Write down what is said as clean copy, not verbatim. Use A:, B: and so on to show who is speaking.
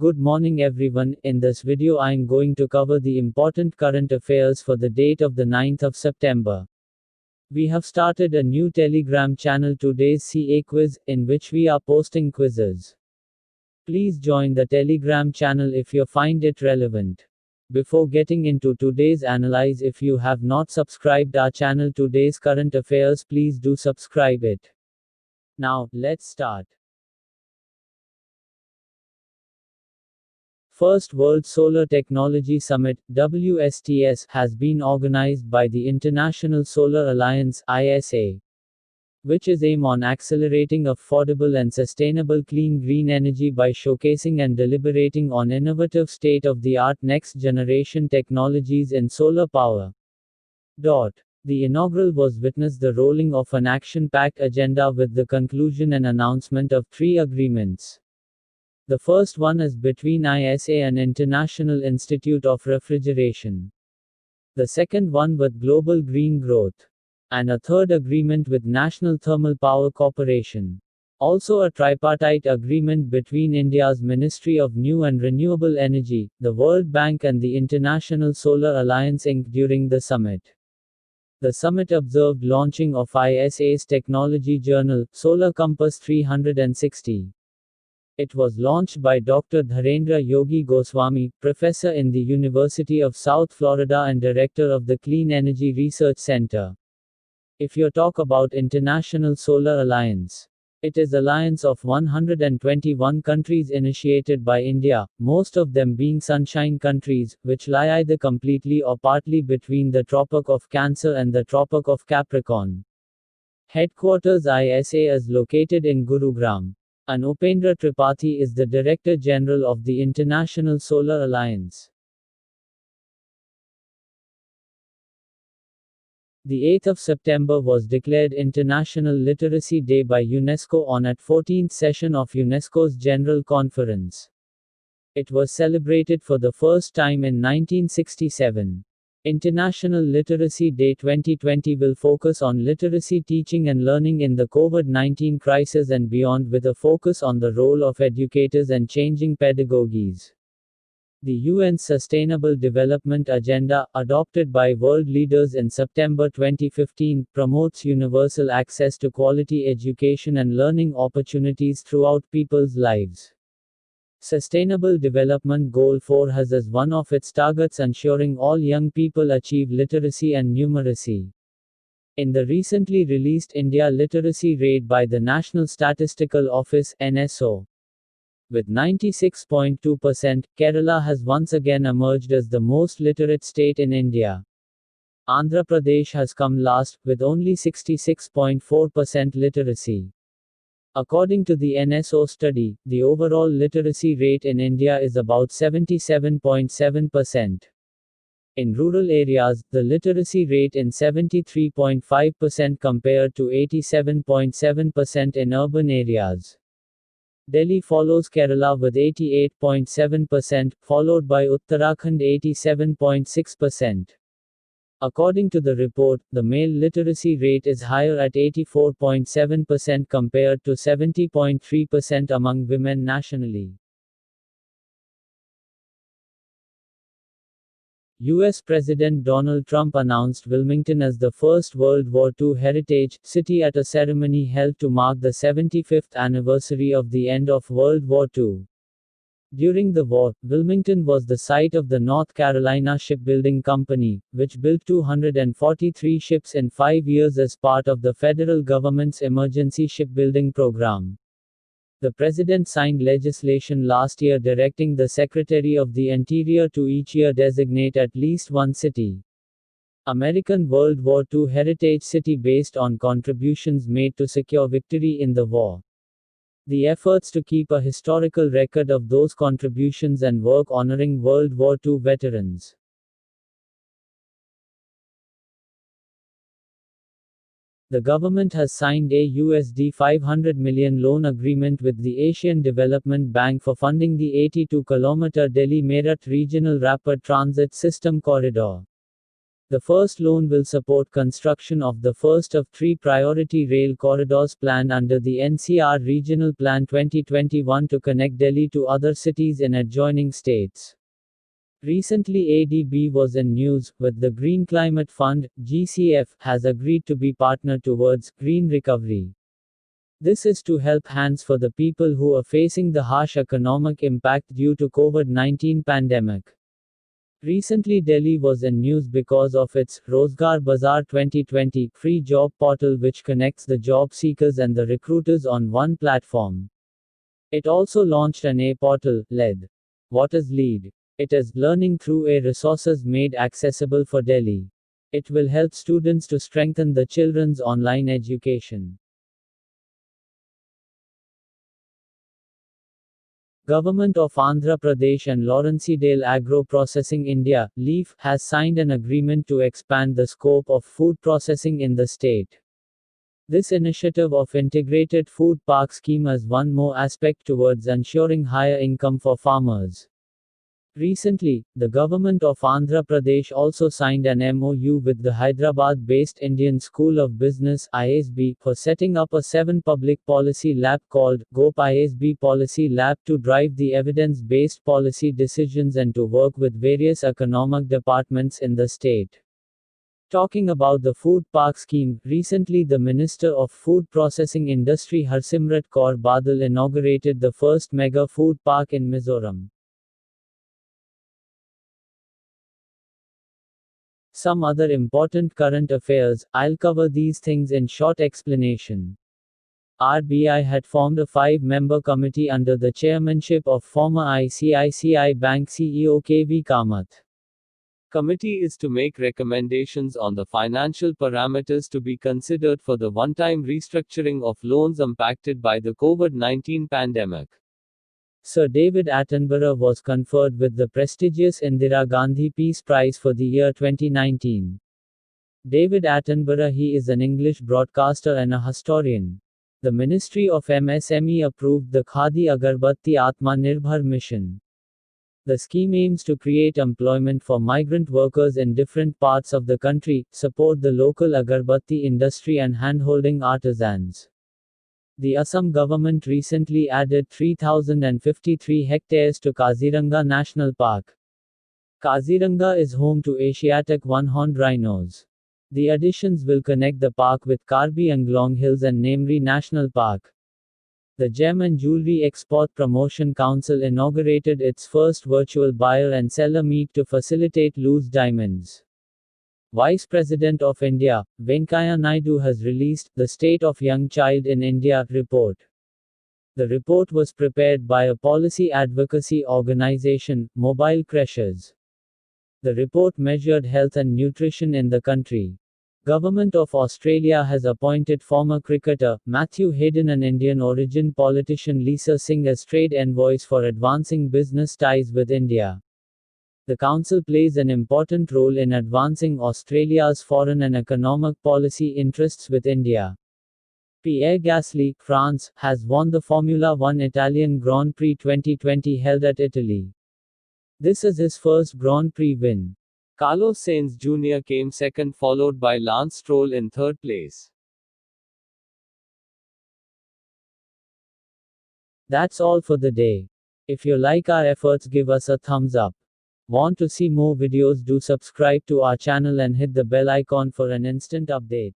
A: Good morning everyone. In this video I am going to cover the important current affairs for the date of the 9th of September. We have started a new Telegram channel, Today's CA Quiz, in which we are posting quizzes. Please join the Telegram channel if you find it relevant. Before getting into today's analyze, if you have not subscribed our channel Today's Current Affairs, please do subscribe it. Now, let's start. First World Solar Technology Summit, WSTS, has been organized by the International Solar Alliance, ISA, which is aimed on accelerating affordable and sustainable clean green energy by showcasing and deliberating on innovative state-of-the-art next-generation technologies in solar power. The inaugural was witnessed the rolling of an action-packed agenda with the conclusion and announcement of 3 agreements. The first one is between ISA and International Institute of Refrigeration. The second one with Global Green Growth. And a third agreement with National Thermal Power Corporation. Also a tripartite agreement between India's Ministry of New and Renewable Energy, the World Bank and the International Solar Alliance Inc. during the summit. The summit observed launching of ISA's technology journal, Solar Compass 360. It was launched by Dr. Dharendra Yogi Goswami, professor in the University of South Florida and director of the Clean Energy Research Center. If you talk about International Solar Alliance, it is alliance of 121 countries initiated by India, most of them being sunshine countries, which lie either completely or partly between the Tropic of Cancer and the Tropic of Capricorn. Headquarters ISA is located in Gurugram. And Upendra Tripathi is the Director General of the International Solar Alliance. The 8th of September was declared International Literacy Day by UNESCO on at 14th session of UNESCO's General Conference. It was celebrated for the first time in 1967. International Literacy Day 2020 will focus on literacy teaching and learning in the COVID-19 crisis and beyond, with a focus on the role of educators and changing pedagogies. The UN's Sustainable Development Agenda, adopted by world leaders in September 2015, promotes universal access to quality education and learning opportunities throughout people's lives. Sustainable Development Goal 4 has as one of its targets ensuring all young people achieve literacy and numeracy. In the recently released India Literacy Rate by the National Statistical Office (NSO), with 96.2%, Kerala has once again emerged as the most literate state in India. Andhra Pradesh has come last, with only 66.4% literacy. According to the NSO study, the overall literacy rate in India is about 77.7%. In rural areas, the literacy rate is 73.5% compared to 87.7% in urban areas. Delhi follows Kerala with 88.7%, followed by Uttarakhand 87.6%. According to the report, the male literacy rate is higher at 84.7% compared to 70.3% among women nationally. U.S. President Donald Trump announced Wilmington as the first World War II heritage city at a ceremony held to mark the 75th anniversary of the end of World War II. During the war, Wilmington was the site of the North Carolina Shipbuilding Company, which built 243 ships in 5 years as part of the federal government's emergency shipbuilding program. The president signed legislation last year directing the Secretary of the Interior to each year designate at least one city. American World War II heritage city based on contributions made to secure victory in the war. The efforts to keep a historical record of those contributions and work honoring World War II veterans. The government has signed a USD 500 million loan agreement with the Asian Development Bank for funding the 82-kilometer Delhi-Meerut Regional Rapid Transit System corridor. The first loan will support construction of the first of three priority rail corridors planned under the NCR Regional Plan 2021 to connect Delhi to other cities in adjoining states. Recently ADB was in news, with the Green Climate Fund, GCF, has agreed to be partner towards green recovery. This is to help hands for the people who are facing the harsh economic impact due to COVID-19 pandemic. Recently Delhi was in news because of its Rozgar Bazaar 2020 free job portal which connects the job seekers and the recruiters on one platform. It also launched an e-portal, LED. What is LEAD? It is learning through resources made accessible for Delhi. It will help students to strengthen the children's online education. Government of Andhra Pradesh and Lawrencedale Agro Processing India, LEAF, has signed an agreement to expand the scope of food processing in the state. This initiative of Integrated Food Park Scheme is one more aspect towards ensuring higher income for farmers. Recently, the government of Andhra Pradesh also signed an MOU with the Hyderabad-based Indian School of Business (ISB) for setting up a 7 public policy lab called GOP ISB Policy Lab to drive the evidence-based policy decisions and to work with various economic departments in the state. Talking about the food park scheme, recently the Minister of Food Processing Industry Harsimrat Kaur Badal inaugurated the first mega food park in Mizoram. Some other important current affairs, I'll cover these things in short explanation. RBI had formed a 5-member committee under the chairmanship of former ICICI Bank CEO KV Kamath. Committee is to make recommendations on the financial parameters to be considered for the one-time restructuring of loans impacted by the COVID-19 pandemic. Sir David Attenborough was conferred with the prestigious Indira Gandhi Peace Prize for the year 2019. David Attenborough, he is an English broadcaster and a historian. The Ministry of MSME approved the Khadi Agarbatti Atma Nirbhar mission. The scheme aims to create employment for migrant workers in different parts of the country, support the local agarbatti industry and handholding artisans. The Assam government recently added 3,053 hectares to Kaziranga National Park. Kaziranga is home to Asiatic one-horned rhinos. The additions will connect the park with Karbi Anglong Hills and Namri National Park. The Gem and Jewelry Export Promotion Council inaugurated its first virtual buyer and seller meet to facilitate loose diamonds. Vice President of India, Venkaiah Naidu has released the State of Young Child in India report. The report was prepared by a policy advocacy organization, Mobile Creches. The report measured health and nutrition in the country. Government of Australia has appointed former cricketer, Matthew Hayden and Indian origin politician Lisa Singh as trade envoys for advancing business ties with India. The Council plays an important role in advancing Australia's foreign and economic policy interests with India. Pierre Gasly, France, has won the Formula One Italian Grand Prix 2020 held at Italy. This is his first Grand Prix win. Carlos Sainz Jr. came second, followed by Lance Stroll in third place. That's all for the day. If you like our efforts, give us a thumbs up. Want to see more videos? Do subscribe to our channel and hit the bell icon for an instant update.